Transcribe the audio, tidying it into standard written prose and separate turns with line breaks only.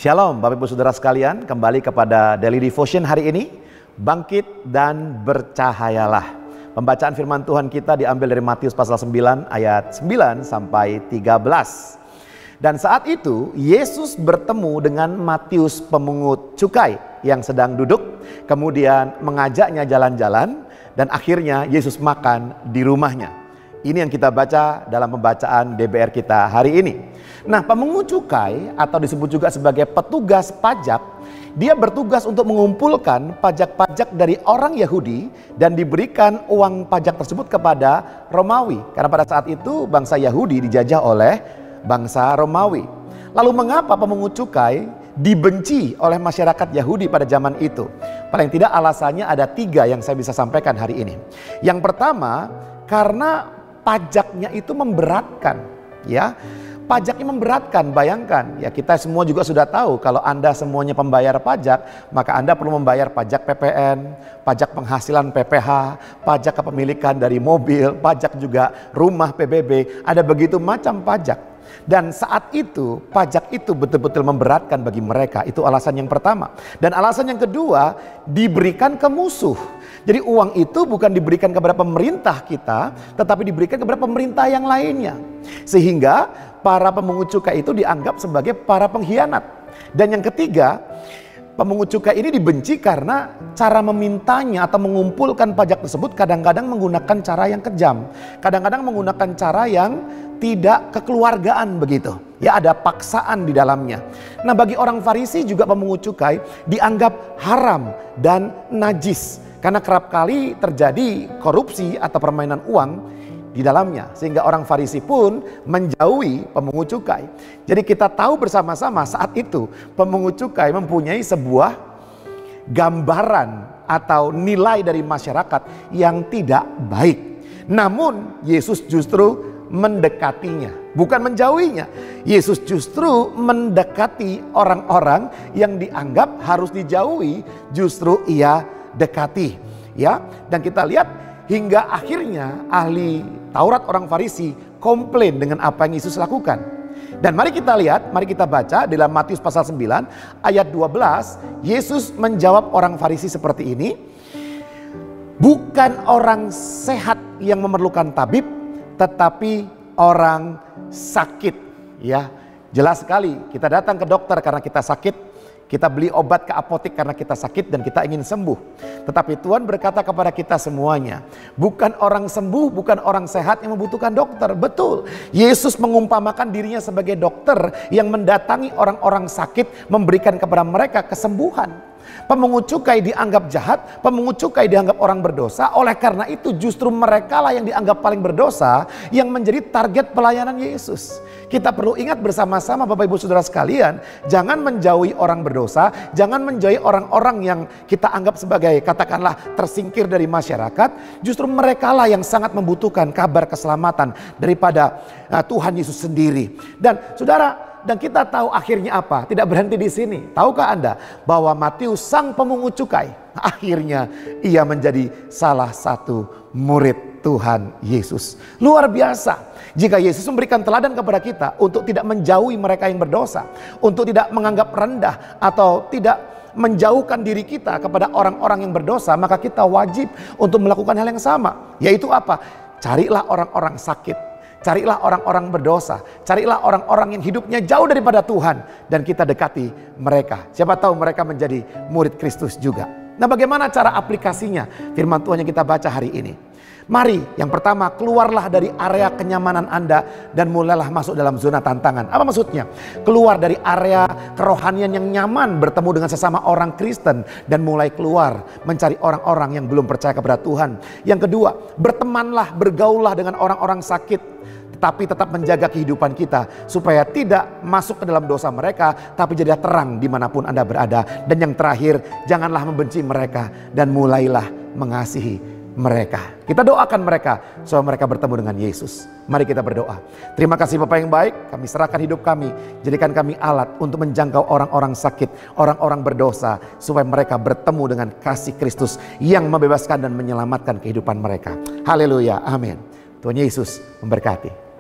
Shalom Bapak Ibu Saudara sekalian, kembali kepada Daily Devotion hari ini, bangkit dan bercahayalah. Pembacaan firman Tuhan kita diambil dari Matius pasal 9 ayat 9 sampai 13. Dan saat itu Yesus bertemu dengan Matius pemungut cukai yang sedang duduk, kemudian mengajaknya jalan-jalan dan akhirnya Yesus makan di rumahnya. Ini yang kita baca dalam pembacaan DBR kita hari ini. Nah, pemungut cukai atau disebut juga sebagai petugas pajak, dia bertugas untuk mengumpulkan pajak-pajak dari orang Yahudi dan diberikan uang pajak tersebut kepada Romawi. Karena pada saat itu bangsa Yahudi dijajah oleh bangsa Romawi. Lalu mengapa pemungut cukai dibenci oleh masyarakat Yahudi pada zaman itu? Paling tidak alasannya ada 3 yang saya bisa sampaikan hari ini. Yang pertama, karena pajaknya itu memberatkan, ya. Pajaknya memberatkan, bayangkan ya, kita semua juga sudah tahu kalau Anda semuanya pembayar pajak, maka Anda perlu membayar pajak PPN, pajak penghasilan PPH, pajak kepemilikan dari mobil, pajak juga rumah PBB, ada begitu macam pajak. Dan saat itu pajak itu betul-betul memberatkan bagi mereka. Itu alasan yang pertama. Dan alasan yang kedua, diberikan ke musuh. Jadi uang itu bukan diberikan kepada pemerintah kita, tetapi diberikan kepada pemerintah yang lainnya. Sehingga para pemungut cukai itu dianggap sebagai para pengkhianat. Dan yang ketiga, pemungut cukai ini dibenci karena cara memintanya atau mengumpulkan pajak tersebut kadang-kadang menggunakan cara yang kejam. Kadang-kadang menggunakan cara yang tidak kekeluargaan begitu. Ya, ada paksaan di dalamnya. Nah, bagi orang Farisi juga pemungut cukai dianggap haram dan najis. Karena kerap kali terjadi korupsi atau permainan uang di dalamnya. Sehingga orang Farisi pun menjauhi pemungut cukai. Jadi kita tahu bersama-sama saat itu pemungut cukai mempunyai sebuah gambaran atau nilai dari masyarakat yang tidak baik. Namun Yesus justru mendekatinya, bukan menjauhinya. Yesus justru mendekati orang-orang yang dianggap harus dijauhi, justru ia dekati, ya. Dan kita lihat hingga akhirnya ahli Taurat orang Farisi komplain dengan apa yang Yesus lakukan. Dan mari kita lihat, mari kita baca dalam Matius pasal 9 ayat 12, Yesus menjawab orang Farisi seperti ini. Bukan orang sehat yang memerlukan tabib, tetapi orang sakit, ya. Jelas sekali, kita datang ke dokter karena kita sakit. Kita beli obat ke apotek karena kita sakit dan kita ingin sembuh. Tetapi Tuhan berkata kepada kita semuanya, bukan orang sembuh, bukan orang sehat yang membutuhkan dokter. Betul, Yesus mengumpamakan dirinya sebagai dokter yang mendatangi orang-orang sakit, memberikan kepada mereka kesembuhan. Pemungut cukai dianggap jahat, pemungut cukai dianggap orang berdosa. Oleh karena itu justru mereka lah yang dianggap paling berdosa yang menjadi target pelayanan Yesus. Kita perlu ingat bersama-sama Bapak Ibu Saudara sekalian, jangan menjauhi orang berdosa, jangan menjauhi orang-orang yang kita anggap sebagai katakanlah tersingkir dari masyarakat. Justru mereka lah yang sangat membutuhkan kabar keselamatan daripada Tuhan Yesus sendiri. Dan saudara, dan kita tahu akhirnya apa? Tidak berhenti di sini. Tahukah Anda bahwa Matius sang pemungut cukai akhirnya ia menjadi salah satu murid Tuhan Yesus. Luar biasa. Jika Yesus memberikan teladan kepada kita untuk tidak menjauhi mereka yang berdosa, untuk tidak menganggap rendah atau tidak menjauhkan diri kita kepada orang-orang yang berdosa, maka kita wajib untuk melakukan hal yang sama. Yaitu apa? Carilah orang-orang sakit. Carilah orang-orang berdosa, carilah orang-orang yang hidupnya jauh daripada Tuhan, dan kita dekati mereka. Siapa tahu mereka menjadi murid Kristus juga. Nah, bagaimana cara aplikasinya firman Tuhan yang kita baca hari ini? Mari, yang pertama, keluarlah dari area kenyamanan Anda dan mulailah masuk dalam zona tantangan. Apa maksudnya? Keluar dari area kerohanian yang nyaman, bertemu dengan sesama orang Kristen, dan mulai keluar mencari orang-orang yang belum percaya kepada Tuhan. Yang kedua, bertemanlah, bergaullah dengan orang-orang sakit, tapi tetap menjaga kehidupan kita supaya tidak masuk ke dalam dosa mereka, tapi jadi terang dimanapun Anda berada. Dan yang terakhir, janganlah membenci mereka dan mulailah mengasihi mereka. Kita doakan mereka supaya mereka bertemu dengan Yesus. Mari kita berdoa. Terima kasih Bapa yang baik, kami serahkan hidup kami, jadikan kami alat untuk menjangkau orang-orang sakit, orang-orang berdosa, supaya mereka bertemu dengan kasih Kristus yang membebaskan dan menyelamatkan kehidupan mereka. Haleluya, amin. Tuhan Yesus memberkati.